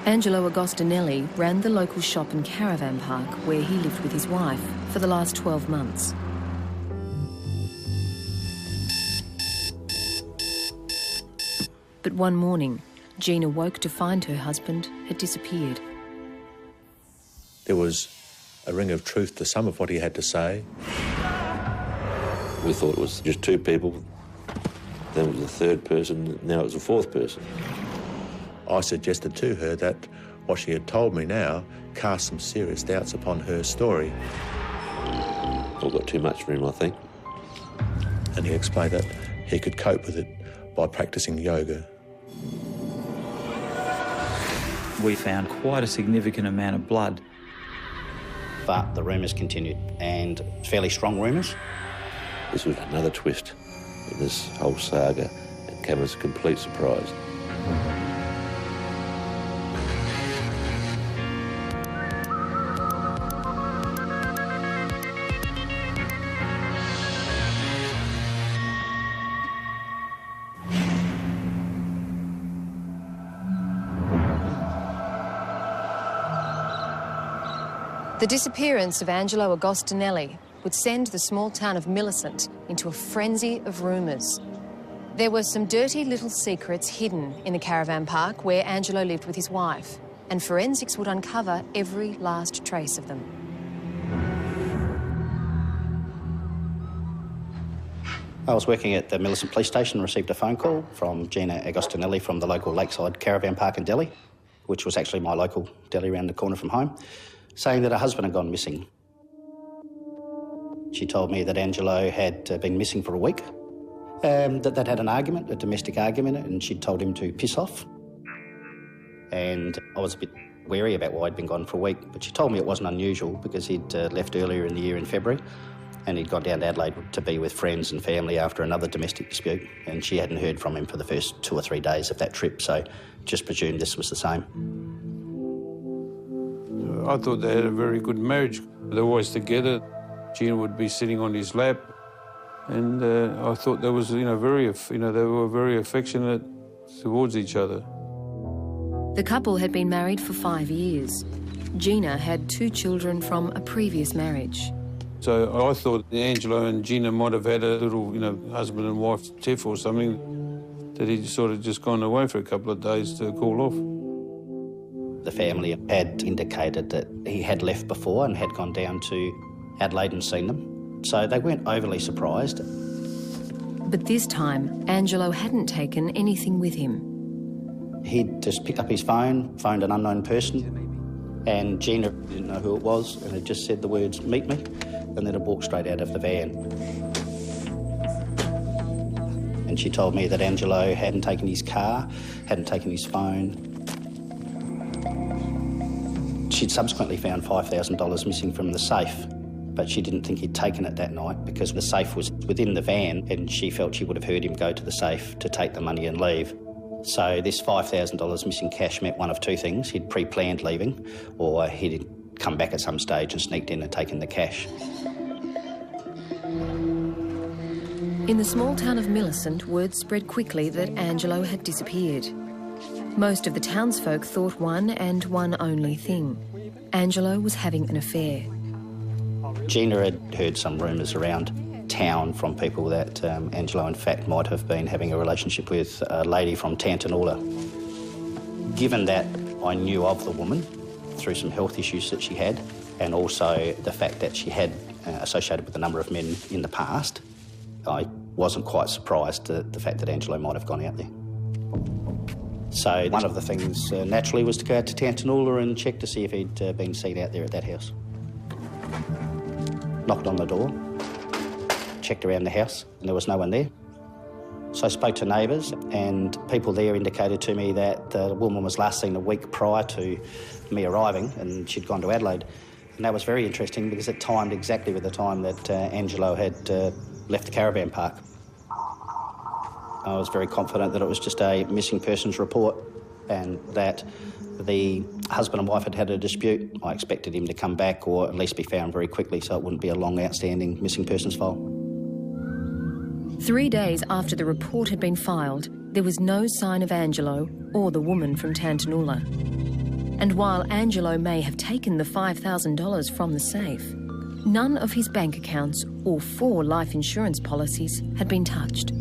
Angelo Agostinelli ran the local shop and caravan park where he lived with his wife for the last 12 months. But one morning, Gina woke to find her husband had disappeared. There was a ring of truth to some of what he had to say. We thought it was just two people, then it was a third person, now it was a fourth person. I suggested to her that what she had told me now cast some serious doubts upon her story. All got too much for him, I think. And he explained that he could cope with it by practising yoga. We found quite a significant amount of blood. But the rumours continued, and fairly strong rumours. This was another twist in this whole saga and came as a complete surprise. The disappearance of Angelo Agostinelli would send the small town of Millicent into a frenzy of rumours. There were some dirty little secrets hidden in the caravan park where Angelo lived with his wife, and forensics would uncover every last trace of them. I was working at the Millicent Police Station and received a phone call from Gina Agostinelli from the local lakeside caravan park in Delhi, which was actually my local deli around the corner from home, saying that her husband had gone missing. She told me that Angelo had been missing for a week, that they'd had an argument, a domestic argument, and she'd told him to piss off. And I was a bit wary about why he'd been gone for a week, but she told me it wasn't unusual because he'd left earlier in the year in February and he'd gone down to Adelaide to be with friends and family after another domestic dispute, and she hadn't heard from him for the first 2 or 3 days of that trip, so just presumed this was the same. I thought they had a very good marriage. They were always together. Gina would be sitting on his lap, and I thought that was, they were very affectionate towards each other. The couple had been married for 5 years. Gina had 2 children from a previous marriage. So I thought Angelo and Gina might have had a little, husband and wife tiff or something, that he'd sort of just gone away for a couple of days to cool off. The family had indicated that he had left before and had gone down to Adelaide and seen them, so they weren't overly surprised. But this time, Angelo hadn't taken anything with him. He'd just picked up his phone, phoned an unknown person, and Gina didn't know who it was, and had just said the words, "Meet me," and then had walked straight out of the van. And she told me that Angelo hadn't taken his car, hadn't taken his phone. She'd subsequently found $5,000 missing from the safe, but she didn't think he'd taken it that night because the safe was within the van and she felt she would have heard him go to the safe to take the money and leave. So this $5,000 missing cash meant one of 2 things. He'd pre-planned leaving, or he'd come back at some stage and sneaked in and taken the cash. In the small town of Millicent, word spread quickly that Angelo had disappeared. Most of the townsfolk thought one and one only thing. Angelo was having an affair. Gina had heard some rumours around town from people that Angelo, in fact, might have been having a relationship with a lady from Tantanoola. Given that I knew of the woman through some health issues that she had, and also the fact that she had associated with a number of men in the past, I wasn't quite surprised at the fact that Angelo might have gone out there. So one of the things naturally was to go out to Tantanoola and check to see if he'd been seen out there at that house. Knocked on the door, checked around the house, and there was no one there. So I spoke to neighbours, and people there indicated to me that the woman was last seen a week prior to me arriving, and she'd gone to Adelaide. And that was very interesting because it timed exactly with the time that Angelo had left the caravan park. I was very confident that it was just a missing persons report and that the husband and wife had had a dispute. I expected him to come back or at least be found very quickly so it wouldn't be a long outstanding missing persons file. 3 days after the report had been filed, there was no sign of Angelo or the woman from Tantanoola. And while Angelo may have taken the $5,000 from the safe, none of his bank accounts or 4 life insurance policies had been touched.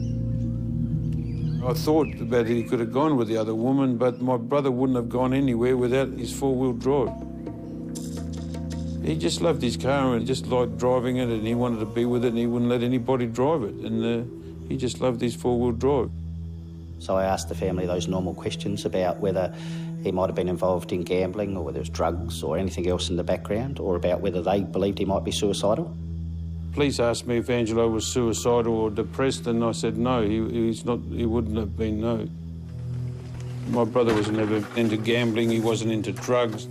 I thought that he could have gone with the other woman, but my brother wouldn't have gone anywhere without his 4-wheel drive. He just loved his car and just liked driving it, and he wanted to be with it, and he wouldn't let anybody drive it. And he just loved his 4-wheel drive. So I asked the family those normal questions about whether he might have been involved in gambling or whether it was drugs or anything else in the background, or about whether they believed he might be suicidal. Police asked me if Angelo was suicidal or depressed, and I said no, he's not. He wouldn't have been, no. My brother was never into gambling, he wasn't into drugs.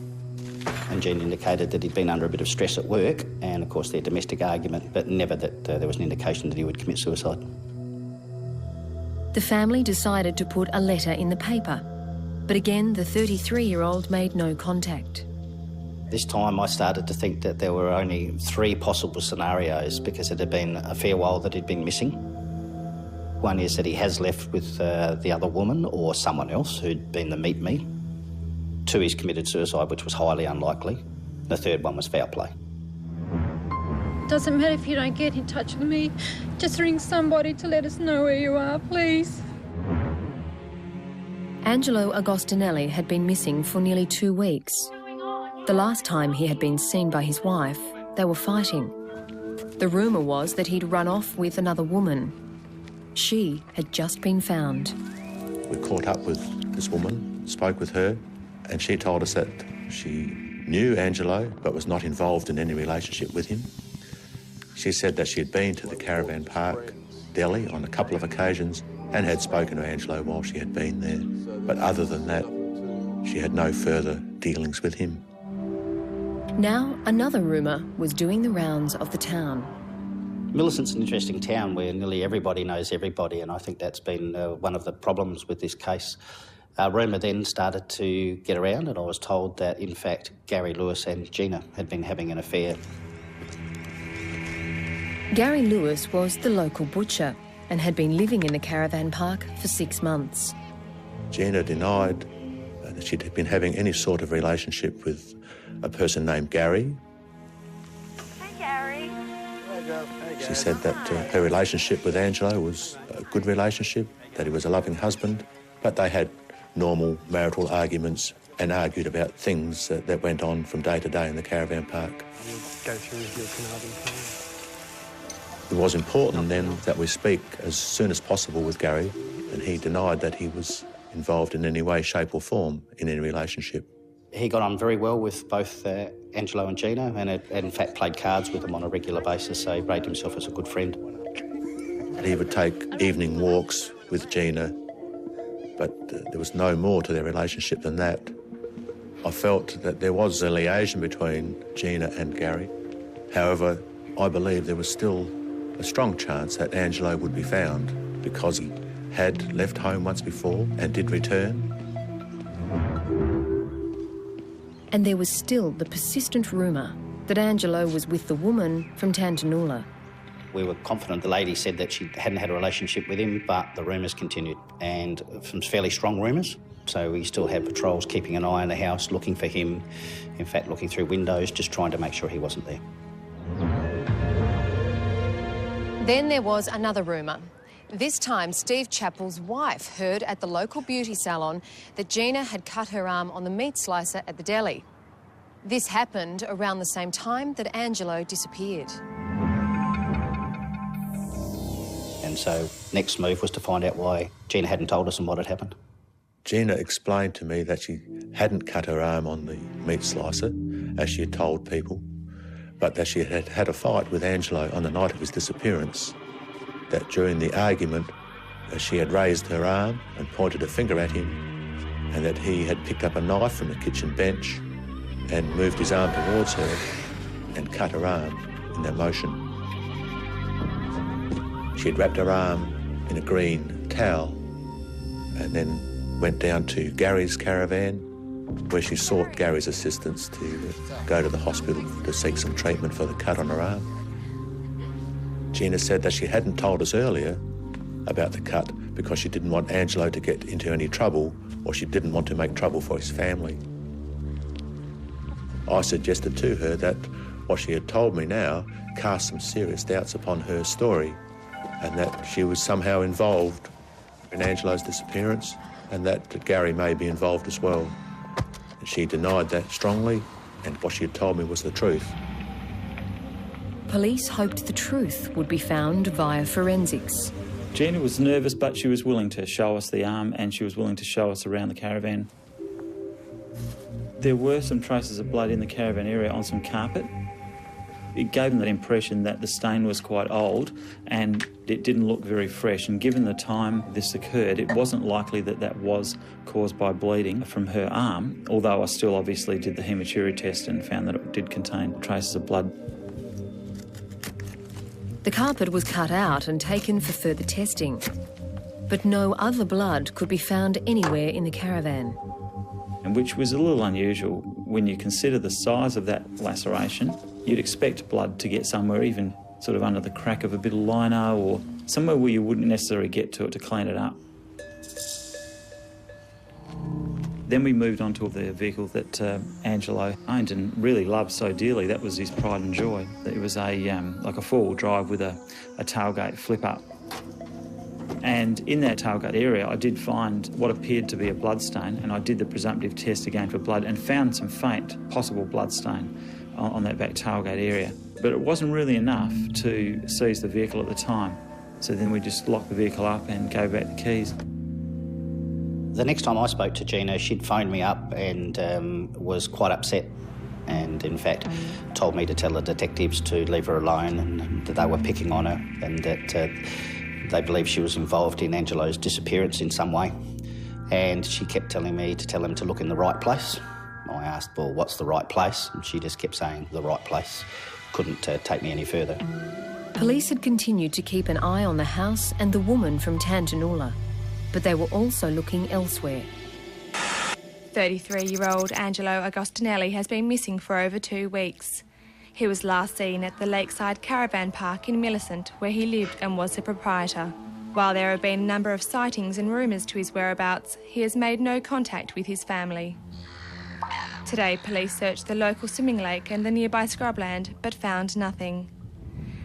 And Jean indicated that he'd been under a bit of stress at work and, of course, their domestic argument, but never that there was an indication that he would commit suicide. The family decided to put a letter in the paper, but again, the 33-year-old made no contact. This time I started to think that there were only 3 possible scenarios because it had been a fair while that he'd been missing. One is that he has left with the other woman or someone else who'd been the meet me. 2, he's committed suicide, which was highly unlikely. The 3rd one was foul play. Doesn't matter if you don't get in touch with me. Just ring somebody to let us know where you are, please. Angelo Agostinelli had been missing for nearly 2 weeks. The last time he had been seen by his wife, they were fighting. The rumour was that he'd run off with another woman. She had just been found. We caught up with this woman, spoke with her, and she told us that she knew Angelo but was not involved in any relationship with him. She said that she had been to the caravan park, Delhi, on a couple of occasions and had spoken to Angelo while she had been there. But other than that, she had no further dealings with him. Now, another rumour was doing the rounds of the town. Millicent's an interesting town where nearly everybody knows everybody, and I think that's been one of the problems with this case. Rumour then started to get around, and I was told that, in fact, Gary Lewis and Gina had been having an affair. Gary Lewis was the local butcher and had been living in the caravan park for 6 months. Gina denied that she'd been having any sort of relationship with a person named Gary. Hey, Gary. She said that her relationship with Angelo was a good relationship, that he was a loving husband, but they had normal marital arguments and argued about things that went on from day to day in the caravan park. Go through with your Canadian plan. It was important then that we speak as soon as possible with Gary, and he denied that he was involved in any way, shape or form in any relationship. He got on very well with both Angelo and Gina and had in fact played cards with them on a regular basis, so he rated himself as a good friend. He would take evening walks with Gina, but there was no more to their relationship than that. I felt that there was a liaison between Gina and Gary. However, I believe there was still a strong chance that Angelo would be found because he had left home once before and did return. And there was still the persistent rumour that Angelo was with the woman from Tantanoola. We were confident the lady said that she hadn't had a relationship with him, but the rumours continued, and some fairly strong rumours. So we still had patrols keeping an eye on the house, looking for him, in fact looking through windows, just trying to make sure he wasn't there. Then there was another rumour. This time, Steve Chappell's wife heard at the local beauty salon that Gina had cut her arm on the meat slicer at the deli. This happened around the same time that Angelo disappeared. And so next move was to find out why Gina hadn't told us and what had happened. Gina explained to me that she hadn't cut her arm on the meat slicer, as she had told people, but that she had had a fight with Angelo on the night of his disappearance, that during the argument she had raised her arm and pointed a finger at him, and that he had picked up a knife from the kitchen bench and moved his arm towards her and cut her arm in that motion. She had wrapped her arm in a green towel and then went down to Gary's caravan, where she sought Gary's assistance to go to the hospital to seek some treatment for the cut on her arm. Gina said that she hadn't told us earlier about the cut because she didn't want Angelo to get into any trouble, or she didn't want to make trouble for his family. I suggested to her that what she had told me now cast some serious doubts upon her story, and that she was somehow involved in Angelo's disappearance, and that Gary may be involved as well. And she denied that strongly, and what she had told me was the truth. Police hoped the truth would be found via forensics. Gina was nervous, but she was willing to show us the arm, and she was willing to show us around the caravan. There were some traces of blood in the caravan area on some carpet. It gave them that impression that the stain was quite old and it didn't look very fresh. And given the time this occurred, it wasn't likely that that was caused by bleeding from her arm, although I still obviously did the hematuria test and found that it did contain traces of blood. The carpet was cut out and taken for further testing, but no other blood could be found anywhere in the caravan. And which was a little unusual when you consider the size of that laceration. You'd expect blood to get somewhere, even sort of under the crack of a bit of lino or somewhere where you wouldn't necessarily get to it to clean it up. Then we moved on to the vehicle that Angelo owned and really loved so dearly. That was his pride and joy. It was like a four-wheel drive with a tailgate flip-up. And in that tailgate area, I did find what appeared to be a bloodstain, and I did the presumptive test again for blood and found some faint possible bloodstain on that back tailgate area. But it wasn't really enough to seize the vehicle at the time. So then we just locked the vehicle up and gave back the keys. The next time I spoke to Gina, she'd phoned me up and was quite upset, and in fact told me to tell the detectives to leave her alone and that they were picking on her and that they believed she was involved in Angelo's disappearance in some way. And she kept telling me to tell them to look in the right place. I asked, well, what's the right place? And she just kept saying the right place. Couldn't take me any further. Police had continued to keep an eye on the house and the woman from Tantanoola, but they were also looking elsewhere. 33-year-old Angelo Agostinelli has been missing for over 2 weeks. He was last seen at the Lakeside Caravan Park in Millicent, where he lived and was the proprietor. While there have been a number of sightings and rumours to his whereabouts, he has made no contact with his family. Today, police searched the local swimming lake and the nearby scrubland, but found nothing.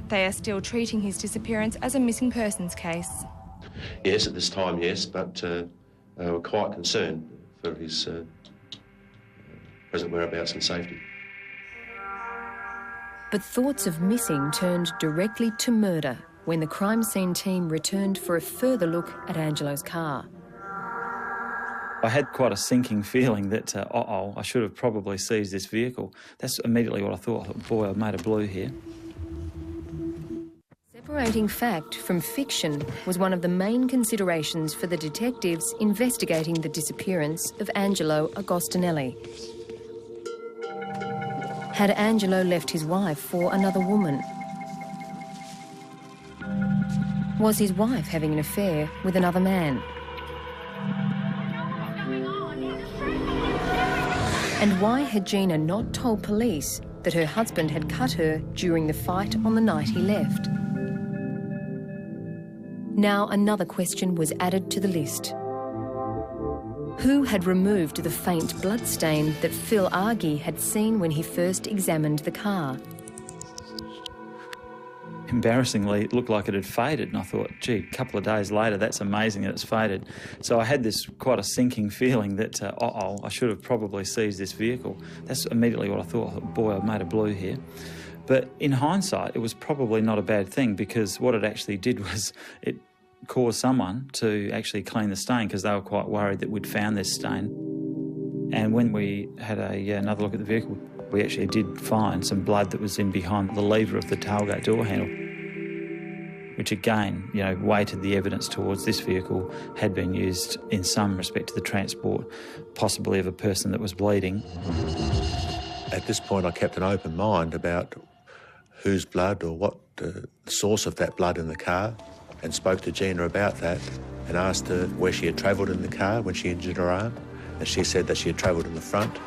They are still treating his disappearance as a missing persons case. Yes, at this time, yes, but we're quite concerned for his present whereabouts and safety. But thoughts of missing turned directly to murder when the crime scene team returned for a further look at Angelo's car. I had quite a sinking feeling that, I should have probably seized this vehicle. That's immediately what I thought. I thought, boy, I've made a blue here. Separating fact from fiction was one of the main considerations for the detectives investigating the disappearance of Angelo Agostinelli. Had Angelo left his wife for another woman? Was his wife having an affair with another man? And why had Gina not told police that her husband had cut her during the fight on the night he left? Now another question was added to the list. Who had removed the faint bloodstain that Phil Argy had seen when he first examined the car? Embarrassingly, it looked like it had faded, and I thought, gee, a couple of days later, that's amazing that it's faded. So I had this quite a sinking feeling that, I should have probably seized this vehicle. That's immediately what I thought. I thought, boy, I've made a blue here. But in hindsight, it was probably not a bad thing, because what it actually did was it caused someone to actually clean the stain, because they were quite worried that we'd found this stain. And when we had another look at the vehicle, we actually did find some blood that was in behind the lever of the tailgate door handle, which again, weighted the evidence towards this vehicle had been used in some respect to the transport, possibly of a person that was bleeding. At this point, I kept an open mind about whose blood or what the source of that blood in the car, and spoke to Gina about that and asked her where she had travelled in the car when she injured her arm, and she said that she had travelled in the front,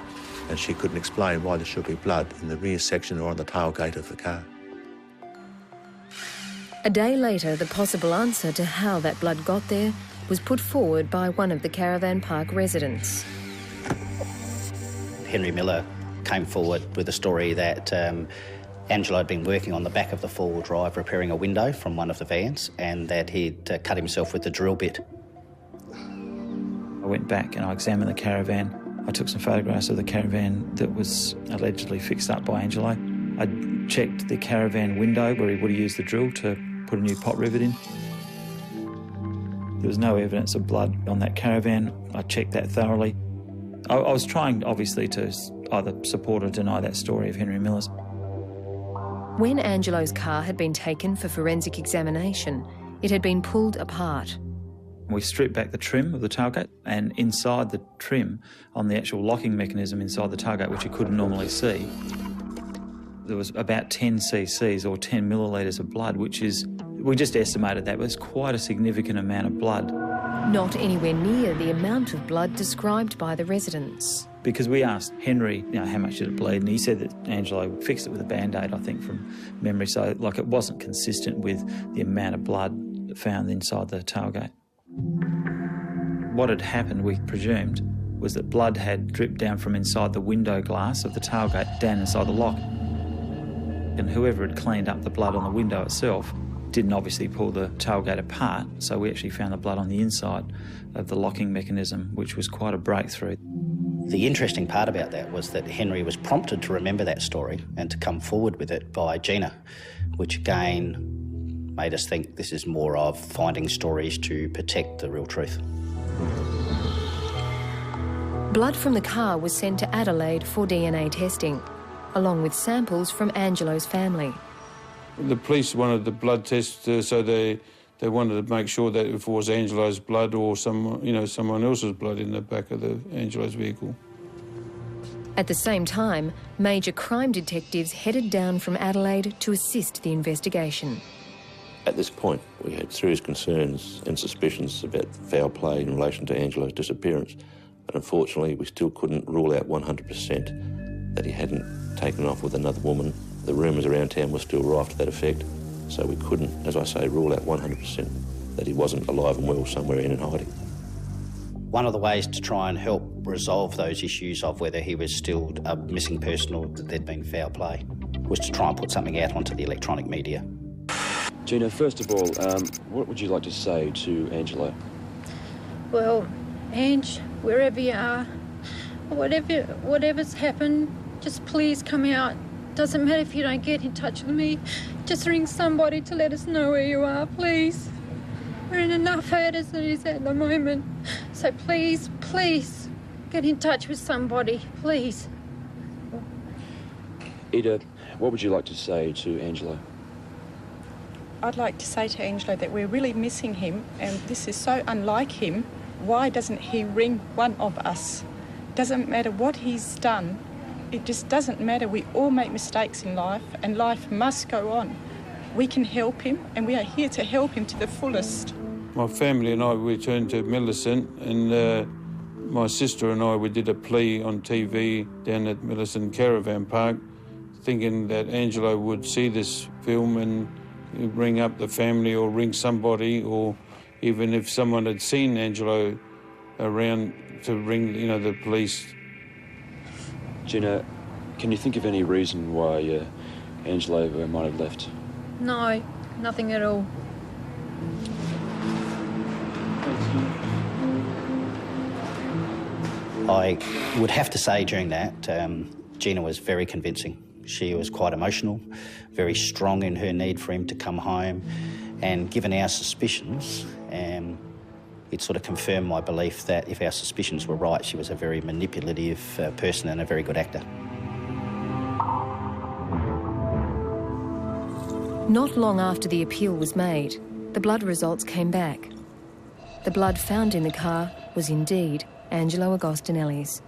and she couldn't explain why there should be blood in the rear section or on the tailgate of the car. A day later, the possible answer to how that blood got there was put forward by one of the caravan park residents. Henry Miller came forward with a story that Angelo had been working on the back of the four-wheel drive repairing a window from one of the vans, and that he'd cut himself with the drill bit. I went back and I examined the caravan. I took some photographs of the caravan that was allegedly fixed up by Angelo. I checked the caravan window where he would have used the drill to put a new pot rivet in. There was no evidence of blood on that caravan. I checked that thoroughly. I was trying, obviously, to either support or deny that story of Henry Miller's. When Angelo's car had been taken for forensic examination, it had been pulled apart. We stripped back the trim of the tailgate, and inside the trim, on the actual locking mechanism inside the tailgate, which you couldn't normally see, there was about 10 cc's or 10 millilitres of blood, which is, we just estimated that was quite a significant amount of blood. Not anywhere near the amount of blood described by the residents. Because we asked Henry, how much did it bleed, and he said that Angelo fixed it with a Band-Aid, I think, from memory. So, it wasn't consistent with the amount of blood found inside the tailgate. What had happened, we presumed, was that blood had dripped down from inside the window glass of the tailgate down inside the lock. And whoever had cleaned up the blood on the window itself didn't obviously pull the tailgate apart, so we actually found the blood on the inside of the locking mechanism, which was quite a breakthrough. The interesting part about that was that Henry was prompted to remember that story and to come forward with it by Gina, which again made us think this is more of finding stories to protect the real truth. Blood from the car was sent to Adelaide for DNA testing, along with samples from Angelo's family. The police wanted the blood test, so they wanted to make sure that if it was Angelo's blood or someone else's blood in the back of Angelo's vehicle. At the same time, major crime detectives headed down from Adelaide to assist the investigation. At this point, we had serious concerns and suspicions about foul play in relation to Angelo's disappearance, but unfortunately we still couldn't rule out 100% that he hadn't taken off with another woman. The rumours around town were still rife to that effect, so we couldn't, as I say, rule out 100% that he wasn't alive and well somewhere in and hiding. One of the ways to try and help resolve those issues of whether he was still a missing person or that there'd been foul play was to try and put something out onto the electronic media. Gina, first of all, what would you like to say to Angelo? Well, Ange, wherever you are, whatever's happened, just please come out. Doesn't matter if you don't get in touch with me. Just ring somebody to let us know where you are, please. We're in enough hurt as it is at the moment. So please, please, get in touch with somebody, please. Ida, what would you like to say to Angelo? I'd like to say to Angelo that we're really missing him, and this is so unlike him. Why doesn't he ring one of us? Doesn't matter what he's done. It just doesn't matter. We all make mistakes in life, and life must go on. We can help him, and we are here to help him to the fullest. My family and I returned to Millicent, and my sister and I, we did a plea on TV down at Millicent Caravan Park, thinking that Angelo would see this film and ring up the family or ring somebody, or even if someone had seen Angelo around, to ring, the police. Gina, can you think of any reason why Angelo might have left? No, nothing at all. I would have to say during that, Gina was very convincing. She was quite emotional, very strong in her need for him to come home, and given our suspicions, it sort of confirmed my belief that if our suspicions were right, she was a very manipulative person and a very good actor. Not long after the appeal was made, the blood results came back. The blood found in the car was indeed Angelo Agostinelli's.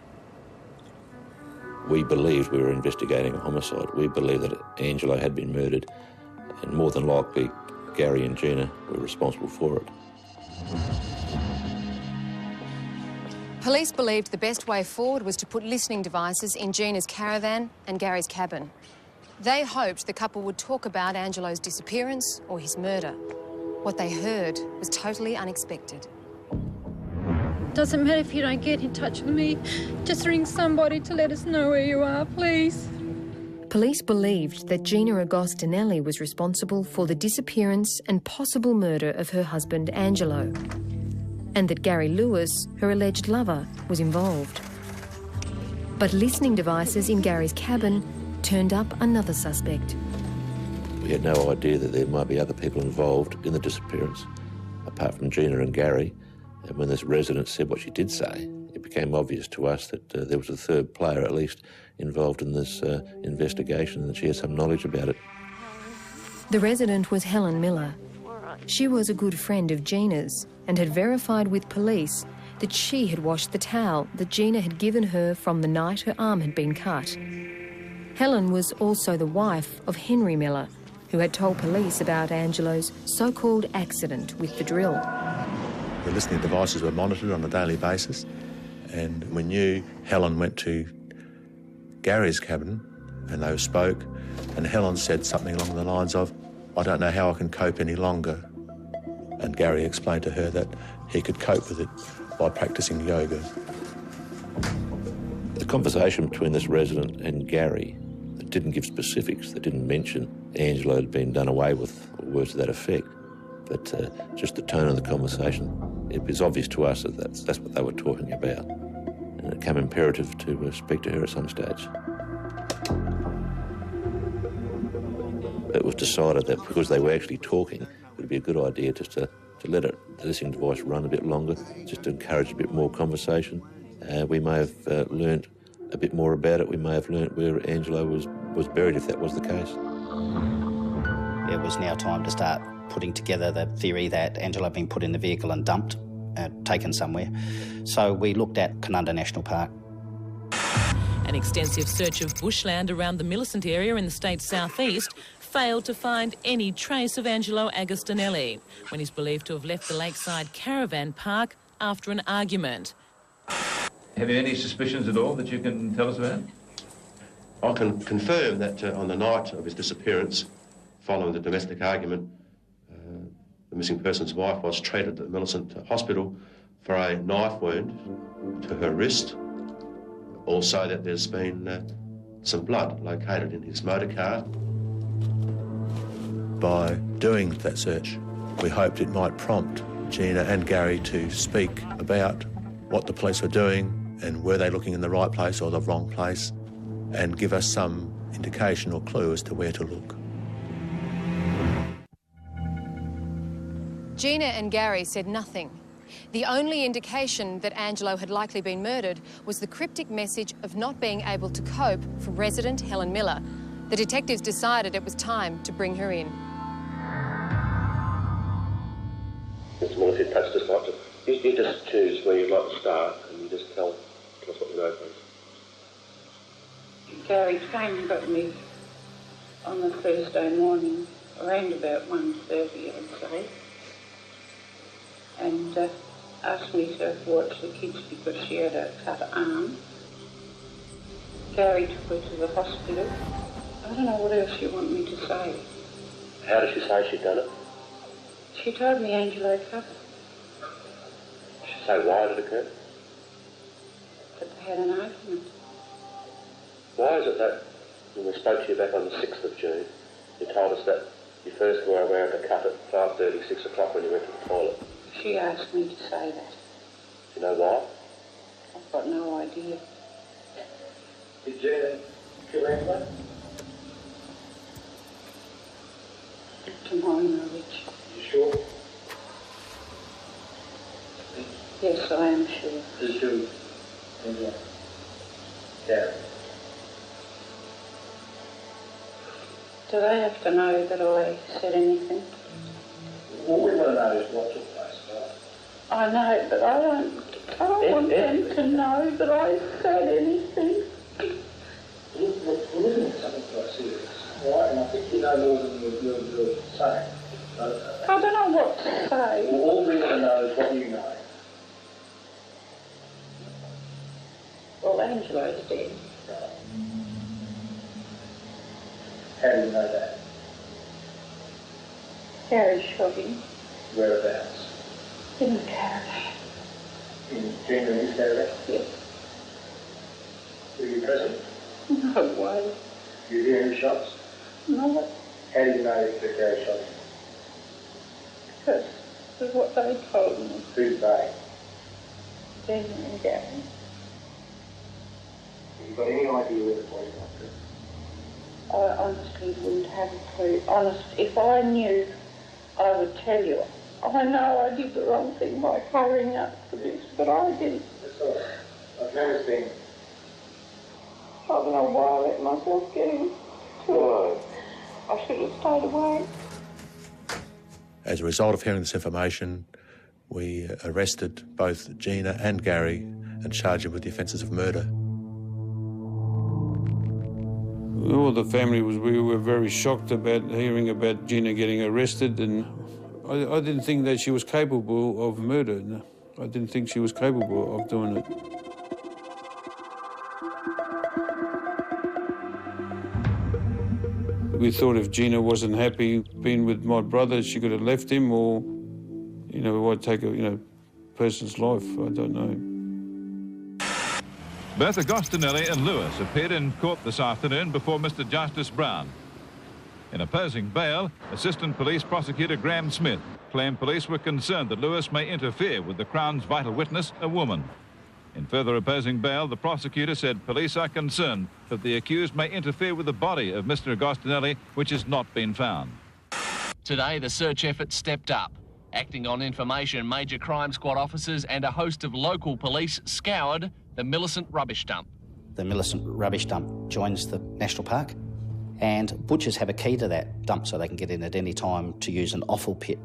We believed we were investigating a homicide. We believed that Angelo had been murdered, and more than likely Gary and Gina were responsible for it. Police believed the best way forward was to put listening devices in Gina's caravan and Gary's cabin. They hoped the couple would talk about Angelo's disappearance or his murder. What they heard was totally unexpected. Doesn't matter if you don't get in touch with me. Just ring somebody to let us know where you are, please. Police believed that Gina Agostinelli was responsible for the disappearance and possible murder of her husband Angelo, and that Gary Lewis, her alleged lover, was involved. But listening devices in Gary's cabin turned up another suspect. We had no idea that there might be other people involved in the disappearance, apart from Gina and Gary. And when this resident said what she did say, it became obvious to us that there was a third player at least involved in this investigation, and that she had some knowledge about it. The resident was Helen Miller. She was a good friend of Gina's and had verified with police that she had washed the towel that Gina had given her from the night her arm had been cut. Helen was also the wife of Henry Miller, who had told police about Angelo's so-called accident with the drill. The listening devices were monitored on a daily basis, and we knew Helen went to Gary's cabin and they spoke, and Helen said something along the lines of, "I don't know how I can cope any longer." And Gary explained to her that he could cope with it by practising yoga. The conversation between this resident and Gary, that didn't give specifics, that didn't mention Angelo had been done away with, or words to that effect, but just the tone of the conversation, it was obvious to us that that's what they were talking about. And it became imperative to speak to her at some stage. It was decided that because they were actually talking, it would be a good idea just to let the listening device run a bit longer, just to encourage a bit more conversation. We may have learnt a bit more about it. We may have learnt where Angelo was buried, if that was the case. It was now time to start putting together the theory that Angelo had been put in the vehicle and dumped, taken somewhere. So we looked at Canunda National Park. An extensive search of bushland around the Millicent area in the state's southeast failed to find any trace of Angelo Agostinelli when he's believed to have left the lakeside caravan park after an argument. Have you any suspicions at all that you can tell us about? I can confirm that on the night of his disappearance, following the domestic argument, the missing person's wife was treated at the Millicent Hospital for a knife wound to her wrist. Also that there's been some blood located in his motor car. By doing that search, we hoped it might prompt Gina and Gary to speak about what the police were doing and were they looking in the right place or the wrong place, and give us some indication or clue as to where to look. Gina and Gary said nothing. The only indication that Angelo had likely been murdered was the cryptic message of not being able to cope from resident Helen Miller. The detectives decided it was time to bring her in. Mr. Miller, if you'd perhaps just like to... You just choose where you'd like to start and you just tell us what you know, please. Gary came and got me on the Thursday morning, around about 1:30, I'd say, and asked me to watch the kids because she had a cut arm. Gary took her to the hospital. I don't know what else you want me to say. How did she say she'd done it? She told me Angelo cut her. Did she say why it occurred? That they had an argument. Why is it that when we spoke to you back on the 6th of June, you told us that you first were aware of the cut at 5:30, 6 o'clock when you went to the toilet? She asked me to say that. Do you know why? I've got no idea. Did you kill Angelo? To my knowledge. You sure? Yes, I am sure. Did you Angelo? Gary? Do they have to know that I said anything? What we want to know is what took place, right? I know, but I don't want them to know that I said anything. We're looking at something quite serious, right? And I think you know more than you're saying. I don't know what to say. Well, all we want to know is what you know. Well, Angelo's dead. How do you know that? Gary shot him. Whereabouts? In the caravan. In Gina, you say that? Yes. Were you present? No way. Did you hear any shots? No. How do you know that there were shots? Because of what they told me. Who's they? Gina and Gary. Have you got any idea where the boys are? I honestly wouldn't have a clue. Honest, if I knew, I would tell you. I know I did the wrong thing by covering up for this, but I didn't. That's all right. I've never seen. I don't know why I let myself get into it. I should have stayed away. As a result of hearing this information, we arrested both Gina and Gary and charged them with the offences of murder. All the family we were very shocked about hearing about Gina getting arrested, and I didn't think that she was capable of murder. No. I didn't think she was capable of doing it. We thought if Gina wasn't happy being with my brother, she could have left him, or, you know, why take a, person's life. I don't know. Both Agostinelli and Lewis appeared in court this afternoon before Mr. Justice Brown. In opposing bail, Assistant Police Prosecutor Graham Smith claimed police were concerned that Lewis may interfere with the Crown's vital witness, a woman. In further opposing bail, the prosecutor said police are concerned that the accused may interfere with the body of Mr. Agostinelli, which has not been found. Today, the search effort stepped up. Acting on information, major crime squad officers and a host of local police scoured the Millicent rubbish dump. The Millicent rubbish dump joins the national park, and butchers have a key to that dump so they can get in at any time to use an offal pit.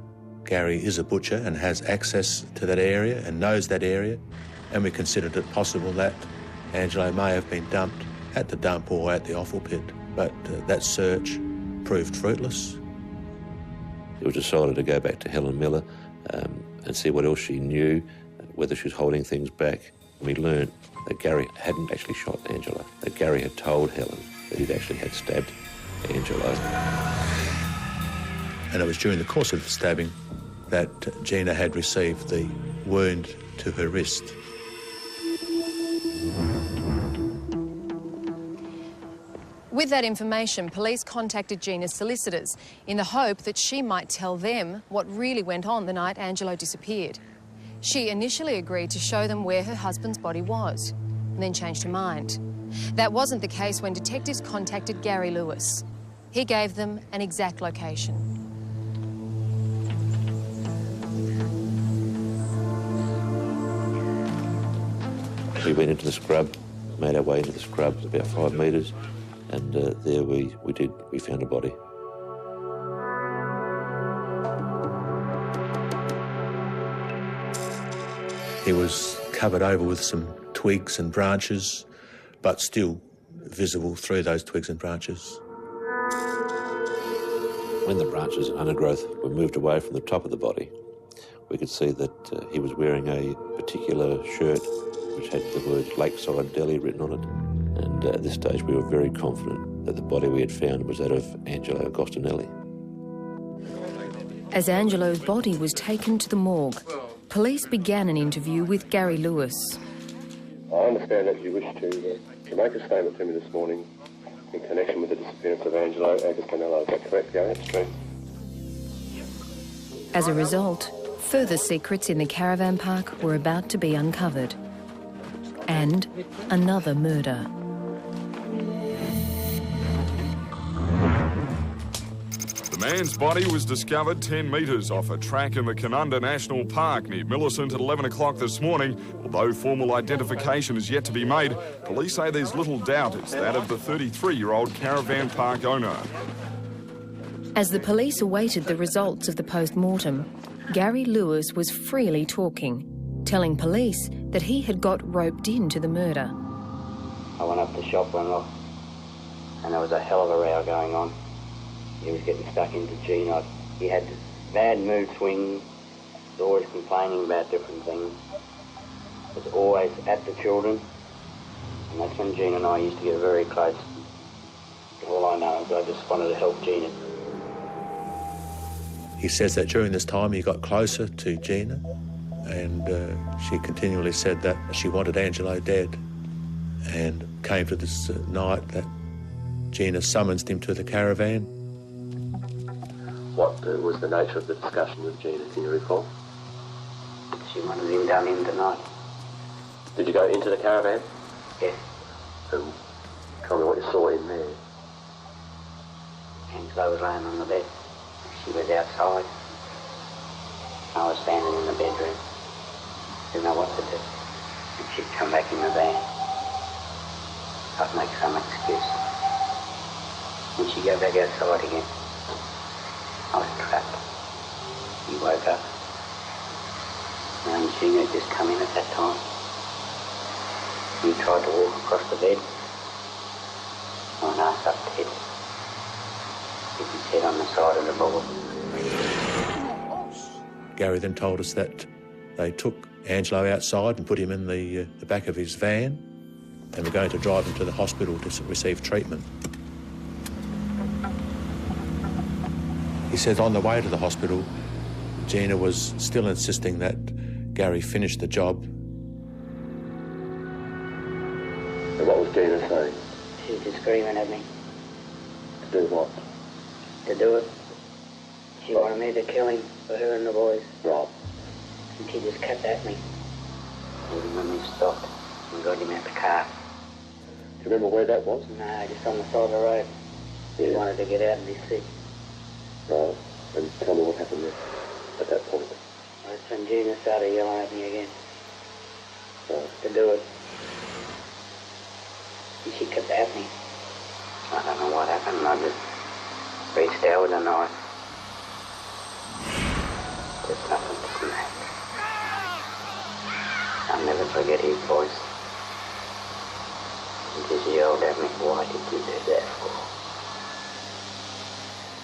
Gary is a butcher and has access to that area and knows that area, and we considered it possible that Angelo may have been dumped at the dump or at the offal pit, but that search proved fruitless. It was decided to go back to Helen Miller and see what else she knew, whether she was holding things back. And we learned that Gary hadn't actually shot Angelo, that Gary had told Helen that he'd actually had stabbed Angelo. And it was during the course of the stabbing that Gina had received the wound to her wrist. With that information, police contacted Gina's solicitors in the hope that she might tell them what really went on the night Angelo disappeared. She initially agreed to show them where her husband's body was, and then changed her mind. That wasn't the case when detectives contacted Gary Lewis. He gave them an exact location. We went into the scrub, made our way into the scrub, about 5 metres, and there we found a body. He was covered over with some twigs and branches, but still visible through those twigs and branches. When the branches and undergrowth were moved away from the top of the body, we could see that he was wearing a particular shirt which had the words Lakeside Deli written on it. And at this stage we were very confident that the body we had found was that of Angelo Agostinelli. As Angelo's body was taken to the morgue, police began an interview with Gary Lewis. I understand that you wish to make a statement to me this morning in connection with the disappearance of Angelo Agostinelli. Is that correct, Gary? It's true. As a result, further secrets in the caravan park were about to be uncovered. And another murder. The man's body was discovered 10 metres off a track in the Canunda National Park near Millicent at 11 o'clock this morning. Although formal identification is yet to be made, police say there's little doubt it's that of the 33-year-old caravan park owner. As the police awaited the results of the post-mortem, Gary Lewis was freely talking, telling police that he had got roped into the murder. I went up to the shop one off, and there was a hell of a row going on. He was getting stuck into Gina. He had bad mood swings, was always complaining about different things. Was always at the children, and that's when Gina and I used to get very close. All I know is I just wanted to help Gina. He says that during this time he got closer to Gina and she continually said that she wanted Angelo dead, and came to this night that Gina summoned him to the caravan. What was the nature of the discussion with Gina, can you recall? She wanted him down in tonight. Did you go into the caravan? Yes. And tell me what you saw in there. Angelo was laying on the bed. She was outside. I was standing in the bedroom. Didn't know what to do. And she'd come back in the van. I'd make some excuse. And she'd go back outside again. I was trapped. He woke up. And Gina had just come in at that time. He tried to walk across the bed. I went ass up dead. Hit his head on the side of the board. Gary then told us that they took Angelo outside and put him in the back of his van, and were going to drive him to the hospital to receive treatment. He said on the way to the hospital, Gina was still insisting that Gary finish the job. And what was Gina saying? She was just screaming at me. To do what? To do it. She wanted me to kill him for her and the boys. Right. And she just kept at me. Even when we stopped, we got him out the car. Do you remember where that was? No, just on the side of the road. He wanted to get out and be sick. Right. And tell me what happened there at that point. That's when Gina started yelling at me again. Right. To do it. And she kept at me. I don't know what happened. I just reached out with a knife. There's nothing to do. I'll never forget his voice. He just yelled at me, "Why did you do that for?"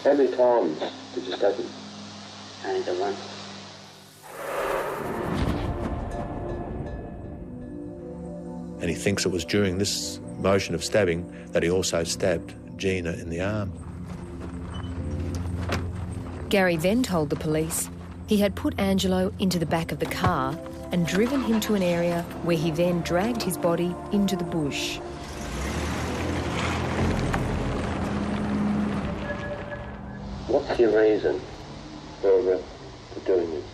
How many times did you stab him? Only the once. And he thinks it was during this motion of stabbing that he also stabbed Gina in the arm. Gary then told the police he had put Angelo into the back of the car and driven him to an area where he then dragged his body into the bush. What's your reason for doing this?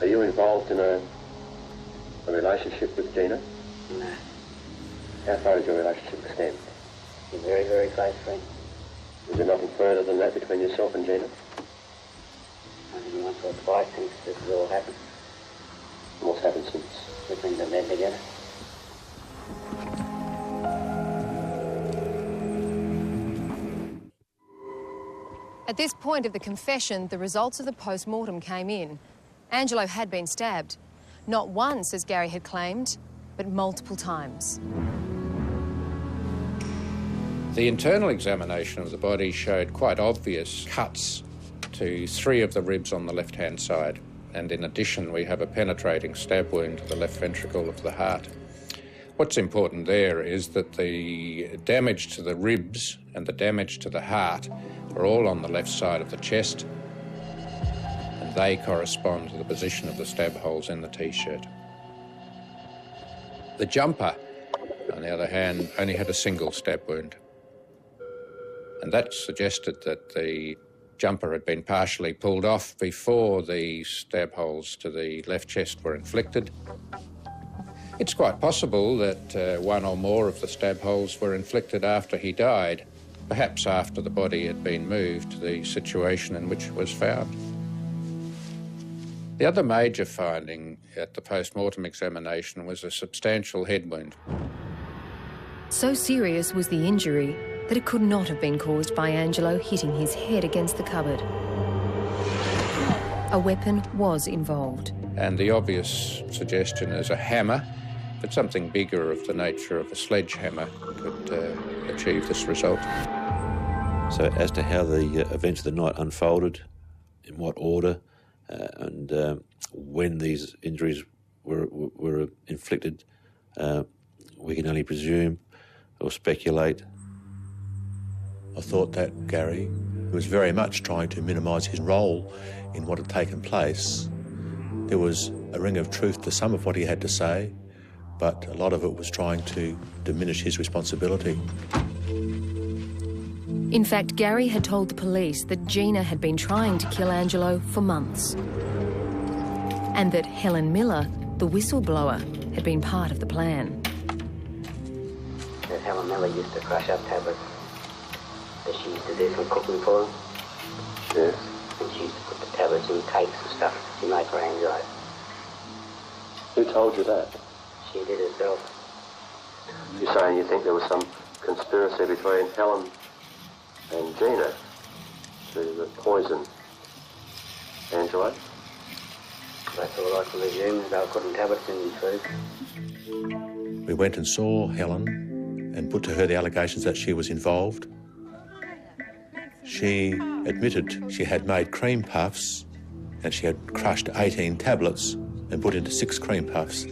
Are you involved in a relationship with Gina? No. How far does your relationship extend? He's a very, very close friend. Is there nothing further than that between yourself and Gina? Only once or twice since this has all happened. What's happened since? We've been to bed together. At this point of the confession, the results of the post-mortem came in. Angelo had been stabbed. Not once, as Gary had claimed, but multiple times. The internal examination of the body showed quite obvious cuts to 3 of the ribs on the left-hand side, and in addition we have a penetrating stab wound to the left ventricle of the heart. What's important there is that the damage to the ribs and the damage to the heart are all on the left side of the chest, and they correspond to the position of the stab holes in the T-shirt. The jumper, on the other hand, only had a single stab wound, and that suggested that the jumper had been partially pulled off before the stab holes to the left chest were inflicted. It's quite possible that one or more of the stab holes were inflicted after he died, perhaps after the body had been moved to the situation in which it was found. The other major finding at the post-mortem examination was a substantial head wound. So serious was the injury that it could not have been caused by Angelo hitting his head against the cupboard. A weapon was involved. And the obvious suggestion is a hammer, but something bigger of the nature of a sledgehammer could achieve this result. So as to how the events of the night unfolded, in what order, and when these injuries were inflicted, we can only presume or speculate. I thought that Gary was very much trying to minimise his role in what had taken place. There was a ring of truth to some of what he had to say, but a lot of it was trying to diminish his responsibility. In fact, Gary had told the police that Gina had been trying to kill Angelo for months, and that Helen Miller, the whistleblower, had been part of the plan. Helen Miller used to crush up tablets that she used to do some cooking for them. Yes. And she used to put the tablets in cakes and stuff she made for Angelo. Who told you that? She did herself. You're saying you think there was some conspiracy between Helen and Gina to poison Angelo? That's all I can assume. They were putting tablets in his food. We went and saw Helen and put to her the allegations that she was involved. She admitted she had made cream puffs and she had crushed 18 tablets and put into 6 cream puffs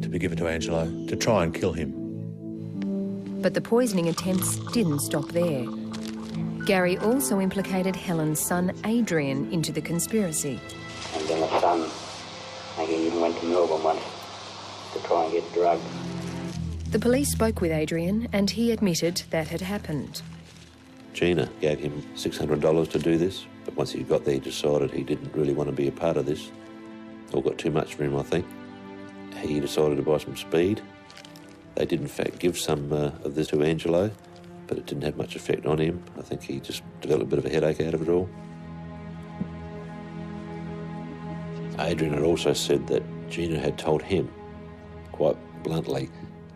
to be given to Angelo to try and kill him. But the poisoning attempts didn't stop there. Gary also implicated Helen's son Adrian into the conspiracy. And then the son, I think he even went to Melbourne once to try and get drugged. The police spoke with Adrian and he admitted that had happened. Gina gave him $600 to do this, but once he got there, he decided he didn't really want to be a part of this. It all got too much for him, I think. He decided to buy some speed. They did, in fact, give some of this to Angelo, but it didn't have much effect on him. I think he just developed a bit of a headache out of it all. Adrian had also said that Gina had told him, quite bluntly,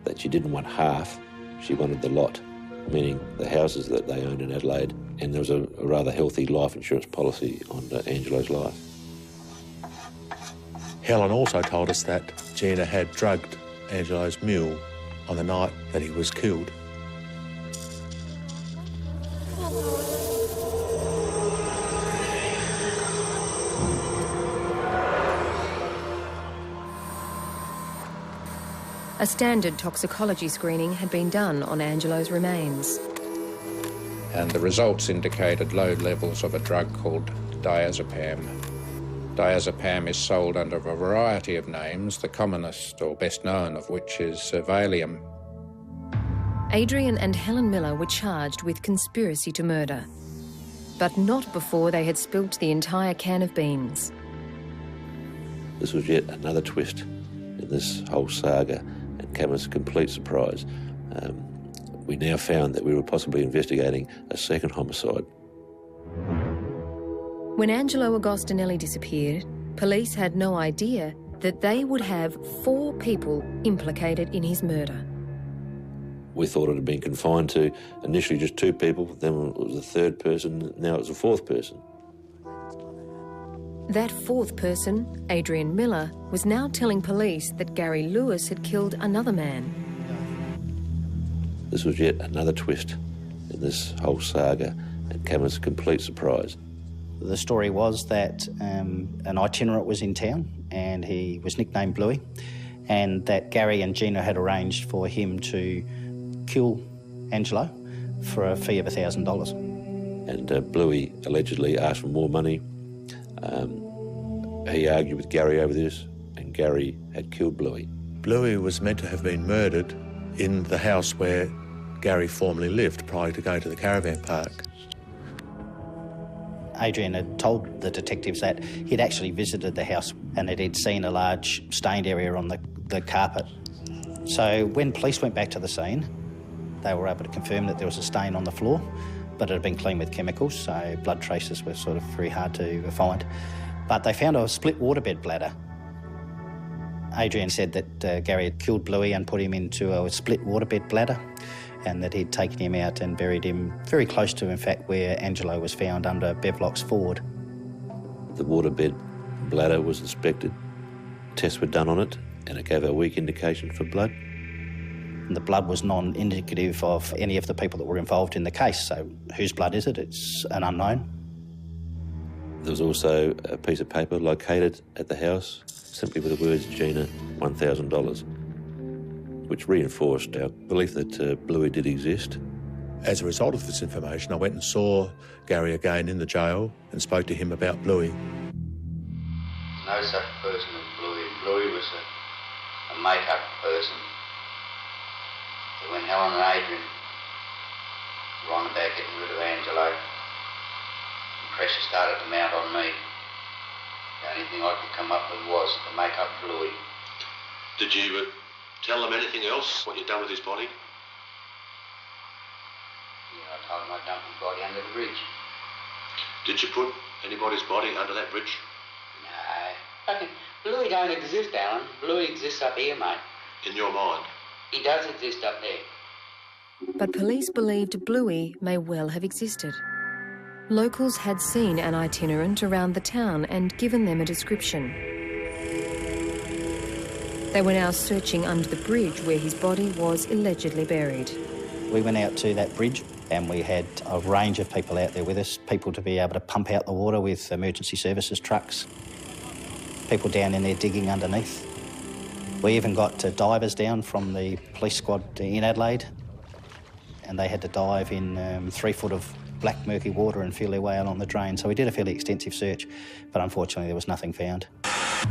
that she didn't want half, she wanted the lot, meaning the houses that they owned in Adelaide, and there was a rather healthy life insurance policy on Angelo's life. Helen also told us that Gina had drugged Angelo's mule on the night that he was killed. A standard toxicology screening had been done on Angelo's remains. And the results indicated low levels of a drug called diazepam. Diazepam is sold under a variety of names, the commonest or best known of which is Valium. Adrian and Helen Miller were charged with conspiracy to murder, but not before they had spilt the entire can of beans. This was yet another twist in this whole saga and came as a complete surprise. We now found that we were possibly investigating a second homicide. When Angelo Agostinelli disappeared, police had no idea that they would have 4 people implicated in his murder. We thought it had been confined to initially just 2 people, then it was a 3rd person, now it's a 4th person. That 4th person, Adrian Miller, was now telling police that Gary Lewis had killed another man. This was yet another twist in this whole saga and came as a complete surprise. The story was that an itinerant was in town and he was nicknamed Bluey, and that Gary and Gina had arranged for him to kill Angelo for a fee of $1,000. And Bluey allegedly asked for more money. He argued with Gary over this, and Gary had killed Bluey. Bluey was meant to have been murdered in the house where Gary formerly lived prior to going to the caravan park. Adrian had told the detectives that he'd actually visited the house and that he'd seen a large stained area on the carpet. So when police went back to the scene, they were able to confirm that there was a stain on the floor, but it had been cleaned with chemicals, so blood traces were sort of very hard to find. But they found a split waterbed bladder. Adrian said that Gary had killed Bluey and put him into a split waterbed bladder, and that he'd taken him out and buried him very close to, in fact, where Angelo was found under Bevlock's Ford. The waterbed bladder was inspected, tests were done on it, and it gave a weak indication for blood. And the blood was non-indicative of any of the people that were involved in the case, so whose blood is it? It's an unknown. There was also a piece of paper located at the house, simply with the words Gina, $1,000, which reinforced our belief that Bluey did exist. As a result of this information, I went and saw Gary again in the jail and spoke to him about Bluey. No such person as was a make-up person. So when Helen and Adrian were on about getting rid of Angelo, and pressure started to mount on me, the only thing I could come up with was to make up Bluey. Did you tell them anything else, what you'd done with his body? Yeah, I told him I'd dumped his body under the bridge. Did you put anybody's body under that bridge? No. Bluey don't exist, Alan. Bluey exists up here, mate. In your mind? He does exist up there. But police believed Bluey may well have existed. Locals had seen an itinerant around the town and given them a description. They were now searching under the bridge where his body was allegedly buried. We went out to that bridge and we had a range of people out there with us, people to be able to pump out the water with emergency services trucks, people down in there digging underneath. We even got divers down from the police squad in Adelaide, and they had to dive in 3 foot of black murky water and feel their way out on the drain. So we did a fairly extensive search, but unfortunately there was nothing found.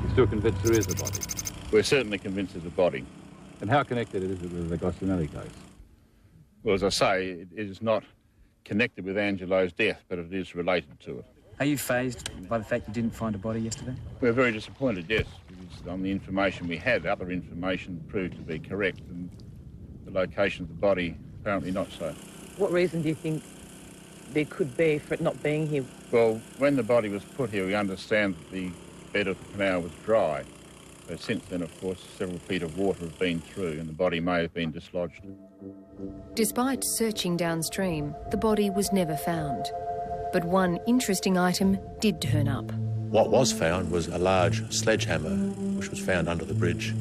You're still convinced there is a body? We're certainly convinced there's a body. And how connected is it with the Agostinelli case? Well, as I say, it is not connected with Angelo's death, but it is related to it. Are you fazed by the fact you didn't find a body yesterday? We're very disappointed, yes, because on the information we had, other information proved to be correct, and the location of the body apparently not so. What reason do you think there could be for it not being here? Well, when the body was put here, we understand that the bed of the canal was dry. So since then, of course, several feet of water have been through and the body may have been dislodged. Despite searching downstream, the body was never found. But one interesting item did turn up. What was found was a large sledgehammer, which was found under the bridge,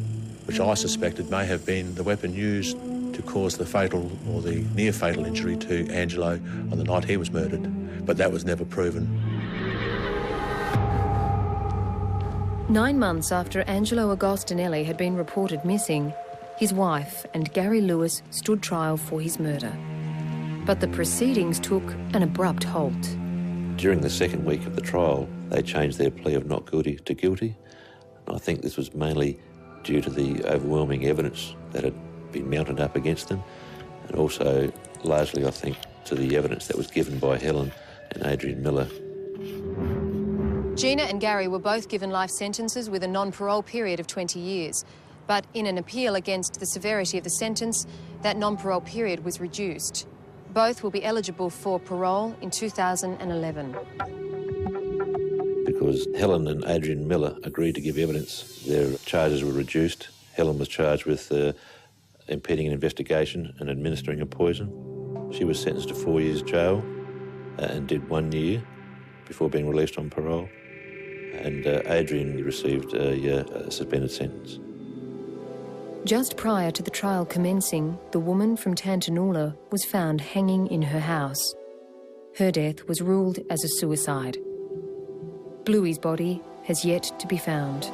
which I suspected may have been the weapon used to cause the fatal or the near-fatal injury to Angelo on the night he was murdered. But that was never proven. 9 months after Angelo Agostinelli had been reported missing, his wife and Gary Lewis stood trial for his murder. But the proceedings took an abrupt halt. During the second week of the trial, they changed their plea of not guilty to guilty. I think this was mainly due to the overwhelming evidence that had been mounted up against them, and also largely, I think, to the evidence that was given by Helen and Adrian Miller. Gina and Gary were both given life sentences with a non-parole period of 20 years. But in an appeal against the severity of the sentence, that non-parole period was reduced. Both will be eligible for parole in 2011. Because Helen and Adrian Miller agreed to give evidence, their charges were reduced. Helen was charged with impeding an investigation and administering a poison. She was sentenced to 4 years jail and did 1 year before being released on parole. And Adrian received a suspended sentence. Just prior to the trial commencing, the woman from Tantanoola was found hanging in her house. Her death was ruled as a suicide. Bluey's body has yet to be found.